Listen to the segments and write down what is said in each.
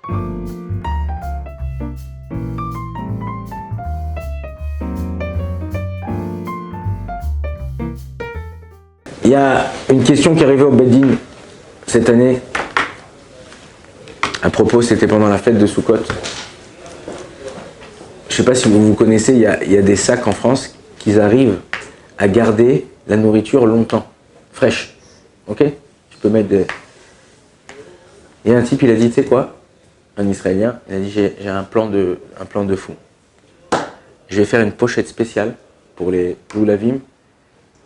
Il y a une question qui est arrivée au Beddin cette année. À propos, c'était pendant la fête de Sukkot. Je ne sais pas si vous connaissez, il y a des sacs en France qui arrivent à garder la nourriture longtemps, fraîche. Ok? Tu peux mettre des... Il y a un type, il a dit, tu sais quoi? Un Israélien, il a dit, j'ai un plan de fou. Je vais faire une pochette spéciale pour les Loulavim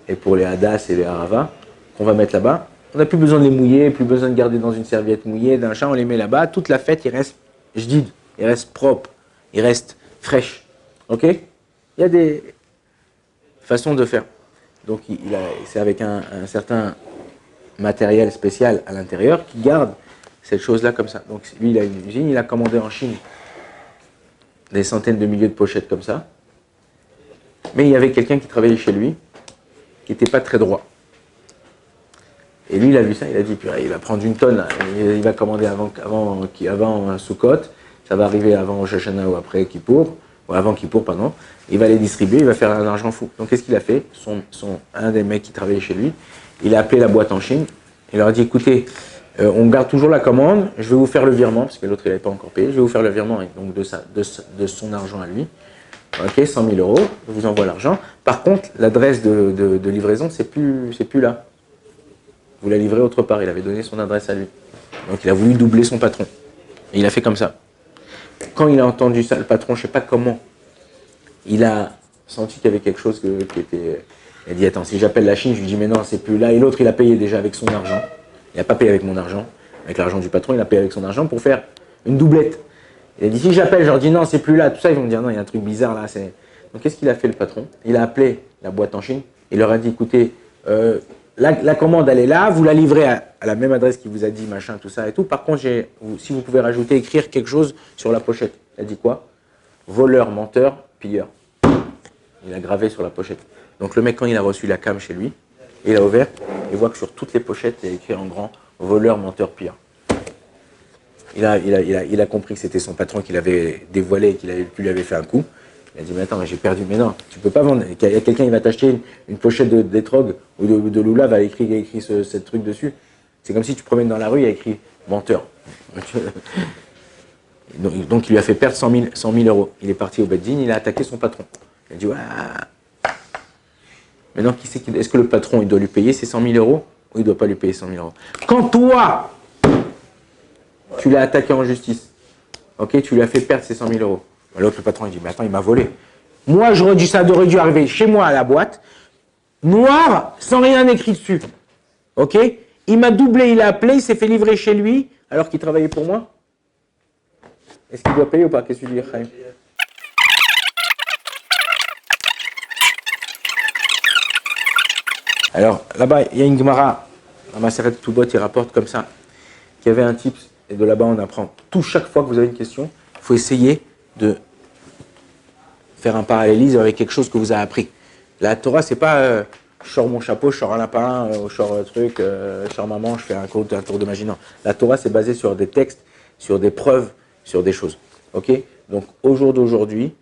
et pour les Hadas et les Arava, qu'on va mettre là-bas. On n'a plus besoin de les mouiller, plus besoin de garder dans une serviette mouillée, d'un chat, on les met là-bas. Toute la fête, il reste jdid, il reste propre, il reste fraîche. Ok? Il y a des façons de faire. Donc c'est avec un certain matériel spécial à l'intérieur qui garde cette chose-là comme ça. Donc lui, il a une usine, il a commandé en Chine des centaines de milliers de pochettes comme ça. Mais il y avait quelqu'un qui travaillait chez lui, qui n'était pas très droit. Et lui, il a vu ça, il a dit, il va prendre une tonne, il va commander avant Sukkot, ça va arriver avant Rosh Hashanah ou après Kippour, ou avant Kippour, pardon. Il va les distribuer, il va faire un argent fou. Donc qu'est-ce qu'il a fait? Un des mecs qui travaillait chez lui, il a appelé la boîte en Chine, il leur a dit, écoutez, on garde toujours la commande, je vais vous faire le virement, parce que l'autre il n'avait pas encore payé, je vais vous faire le virement donc de son argent à lui. Ok, 100 000 €, je vous envoie l'argent. Par contre, l'adresse de livraison, c'est plus là. Vous la livrez autre part, il avait donné son adresse à lui. Donc il a voulu doubler son patron. Et il a fait comme ça. Quand il a entendu ça, le patron, je ne sais pas comment, il a senti qu'il y avait quelque chose qui était... Il a dit, attends, si j'appelle la Chine, je lui dis, mais non, c'est plus là. Et l'autre, il a payé déjà avec son argent. Il n'a pas payé avec mon argent, avec l'argent du patron, il a payé avec son argent pour faire une doublette. Il a dit, si j'appelle, je leur dis, non, c'est plus là, tout ça, ils vont me dire, non, il y a un truc bizarre là. Donc qu'est-ce qu'il a fait le patron? Il a appelé la boîte en Chine, il leur a dit, écoutez, la commande, elle est là, vous la livrez à la même adresse qu'il vous a dit, machin, tout ça et tout. Par contre, si vous pouvez rajouter, écrire quelque chose sur la pochette. Il a dit quoi? Voleur, menteur, pilleur. Il a gravé sur la pochette. Donc le mec, quand il a reçu la cam chez lui, il a ouvert, il voit que sur toutes les pochettes, il y a écrit en grand, voleur, menteur, pilleur. Il a compris que c'était son patron qui l'avait dévoilé et qu'il lui avait fait un coup. Il a dit, mais attends, j'ai perdu. Mais non, tu peux pas vendre. Il y a quelqu'un qui va t'acheter une pochette d'étrog ou de Lula, va écrire ce truc dessus. C'est comme si tu promènes dans la rue, il y a écrit menteur. Donc il lui a fait perdre 100 000 €. Il est parti au Beddin, il a attaqué son patron. Il a dit, ouais. Maintenant, est-ce que le patron, il doit lui payer ses 100 000 € ou il ne doit pas lui payer 100 000 €? Quand toi, tu l'as attaqué en justice, ok, tu lui as fait perdre ses 100 000 €. L'autre, le patron, il dit, mais attends, il m'a volé. Moi, ça aurait dû arriver chez moi à la boîte, noir, sans rien écrit dessus. Ok? Il m'a doublé, il a appelé, il s'est fait livrer chez lui, alors qu'il travaillait pour moi. Est-ce qu'il doit payer ou pas? Qu'est-ce que tu dis, Chaim? Alors, là-bas, il y a une Gemara, dans Maseret Ketubot, il rapporte comme ça, qu'il y avait un type, et de là-bas, on apprend. Chaque fois que vous avez une question, il faut essayer de faire un parallélisme avec quelque chose que vous avez appris. La Torah, c'est pas je sors mon chapeau, je sors un lapin, je sors un truc, je sors maman, je fais un tour de magie. Non. La Torah, c'est basé sur des textes, sur des preuves, sur des choses. Ok? Donc, au jour d'aujourd'hui,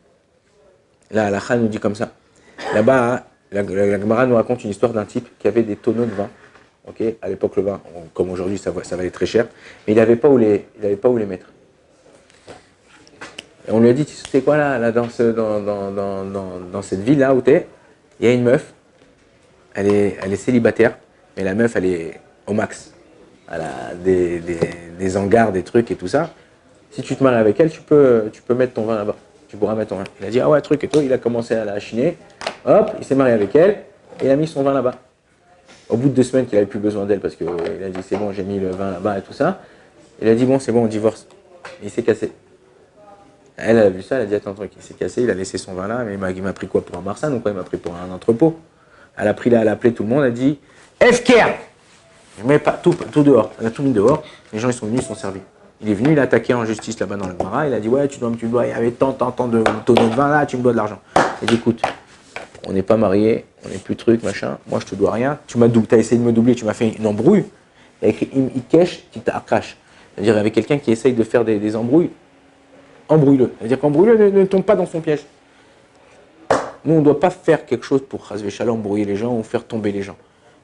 là, la Khan nous dit comme ça. Là-bas, la Gemara nous raconte une histoire d'un type qui avait des tonneaux de vin. Ok? À l'époque, le vin, comme aujourd'hui, ça valait très cher. Mais il n'avait pas où les mettre. Et on lui a dit, tu sais quoi là dans cette ville-là où tu es, il y a une meuf, elle est célibataire, mais la meuf, elle est au max. Elle a des hangars, des trucs et tout ça. Si tu te maries avec elle, tu peux mettre ton vin là-bas. Tu pourras mettre ton vin. Il a dit, ah ouais, truc et tout. Il a commencé à la chiner. Hop, il s'est marié avec elle et il a mis son vin là-bas. Au bout de 2 semaines qu'il n'avait plus besoin d'elle parce qu'il a dit, c'est bon, j'ai mis le vin là-bas et tout ça. Il a dit, bon, c'est bon, on divorce. Et il s'est cassé. Elle a vu ça, elle a dit, attends, truc, il s'est cassé, il a laissé son vin là, mais il m'a pris quoi pour un Marsan ou quoi? Il m'a pris pour un entrepôt. Elle a pris là, elle a appelé tout le monde, elle a dit, FKR! Je mets pas tout dehors. Elle a tout mis dehors, les gens ils sont venus, ils sont servis. Il est venu, il a attaqué en justice là-bas dans le Gemara, il a dit, ouais, tu dois, il y avait tant de tonneaux de vin là, tu me dois de l'argent. Il a dit, écoute, on n'est pas mariés, on n'est plus truc, machin, moi je te dois rien, tu as essayé de me doubler, tu m'as fait une embrouille, il a écrit, Im Ikesh, Tita Akash. C'est-à-dire avec quelqu'un qui essaye de faire des embrouilles, embrouille-le. C'est-à-dire qu'embrouille-le, ne tombe pas dans son piège. Nous, on ne doit pas faire quelque chose pour embrouiller les gens ou faire tomber les gens.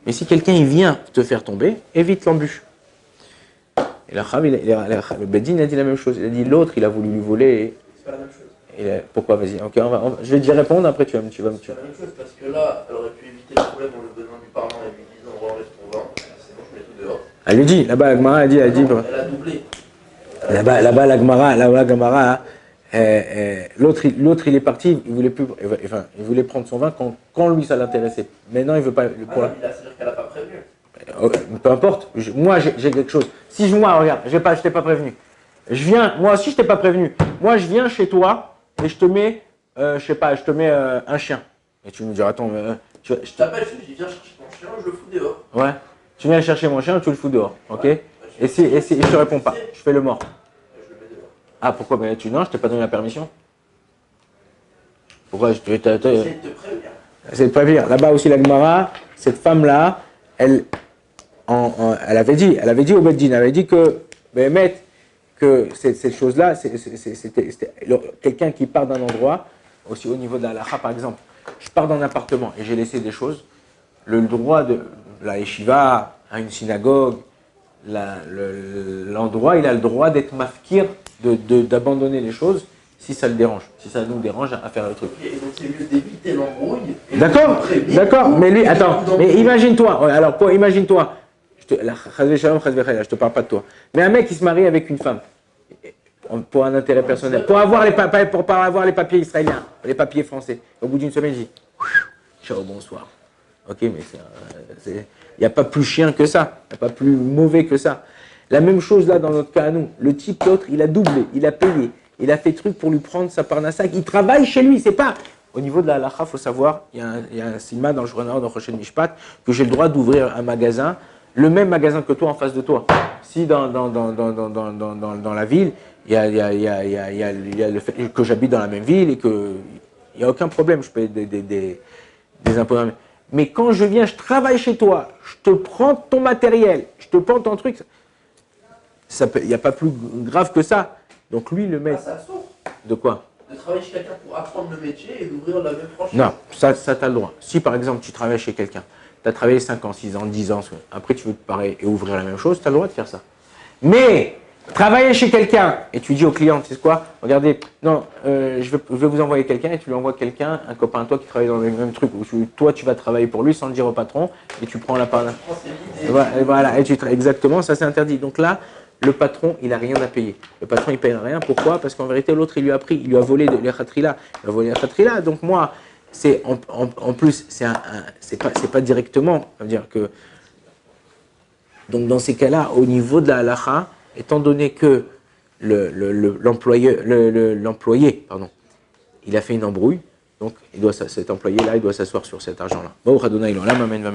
Mais si quelqu'un il vient te faire tomber, évite l'embûche. Et le Bedin a dit la même chose. Il a dit l'autre, il a voulu lui voler. C'est pas la même chose. Pourquoi? Vas-y. Okay, je vais te répondre, après tu vas me tuer. C'est la même chose parce que là, elle aurait pu éviter le problème en le venant lui parlant et lui disant on va enlever ton vin. C'est bon, je mets tout dehors. Elle lui dit, là-bas, la Gemara, elle dit. Elle a doublé. Là-bas, la Gemara, l'autre, il est parti, il voulait plus, enfin, il voulait prendre son vin quand lui ça l'intéressait. Maintenant, il veut pas. C'est-à-dire qu'elle n'a pas prévenu. Peu importe. Moi, j'ai quelque chose. Si moi, regarde, je t'ai pas prévenu. Je viens, moi aussi, je t'ai pas prévenu. Moi, je viens chez toi et je te mets, je sais pas, je te mets un chien. Et tu me dis, attends, je t'appelle, je dis viens chercher ton chien, je le fous dehors. Ouais. Tu viens chercher mon chien, tu le fous dehors, ok? Ouais. Et si je te réponds pas, je fais le mort. Je le mets dehors. Ah, pourquoi? Ben, non, je t'ai pas donné la permission. Pourquoi? C'est de te prévenir. C'est de prévenir. Là-bas aussi, la Gemara, cette femme-là, elle avait dit au Beddin, elle avait dit que, que cette chose-là, c'était quelqu'un qui part d'un endroit, aussi au niveau de la halakha, par exemple. Je pars d'un appartement et j'ai laissé des choses. Le droit de la yeshiva, à une synagogue, l'endroit, il a le droit d'être mafkir, d'abandonner les choses si ça le dérange, si ça nous dérange à faire le truc. Et donc c'est mieux d'éviter l'embrouille. D'accord, mais lui, attends, mais imagine-toi, imagine-toi, je te parle pas de toi, mais un mec qui se marie avec une femme, pour un intérêt personnel, pour avoir les papiers israéliens, les papiers français, au bout d'une semaine, il dit, ciao, bonsoir. Ok, mais il n'y a pas plus chien que ça, il n'y a pas plus mauvais que ça. La même chose là dans notre cas à nous. Le type, l'autre, il a doublé, il a payé, il a fait truc pour lui prendre sa parnassa. Il travaille chez lui, c'est pas. Au niveau de la halakha, il faut savoir, il y a un silma dans le journal dans Rochen Mishpat, que j'ai le droit d'ouvrir un magasin, le même magasin que toi en face de toi. Si dans la ville, il y a le fait que j'habite dans la même ville et qu'il n'y a aucun problème, je paye des impôts. Mais quand je viens, je travaille chez toi, je te prends ton matériel, je te prends ton truc, il n'y a pas plus grave que ça. Donc lui, le mec... ça sauve. De quoi? De travailler chez quelqu'un pour apprendre le métier et d'ouvrir la même franchise. Non, ça tu as le droit. Si par exemple tu travailles chez quelqu'un, tu as travaillé 5 ans, 6 ans, 10 ans, après tu veux te parer et ouvrir la même chose, tu as le droit de faire ça. Mais travailler chez quelqu'un et tu dis au client, tu sais quoi, regardez, non, je vais vous envoyer quelqu'un et tu lui envoies quelqu'un, un copain à toi qui travaille dans le même truc, où toi tu vas travailler pour lui sans le dire au patron et tu prends la part. Voilà, exactement, ça c'est interdit. Donc là, le patron, il n'a rien à payer. Le patron, il ne paye rien. Pourquoi? Parce qu'en vérité, l'autre, il lui a pris, il lui a volé les khatrila. Il a volé les khatrila. Donc moi, c'est en plus, c'est pas directement. Ça veut dire que, donc dans ces cas-là, au niveau de la halakha, étant donné que l'employé, il a fait une embrouille, donc cet employé-là, il doit s'asseoir sur cet argent-là. Bon, Radona, il en l'a, m'amène.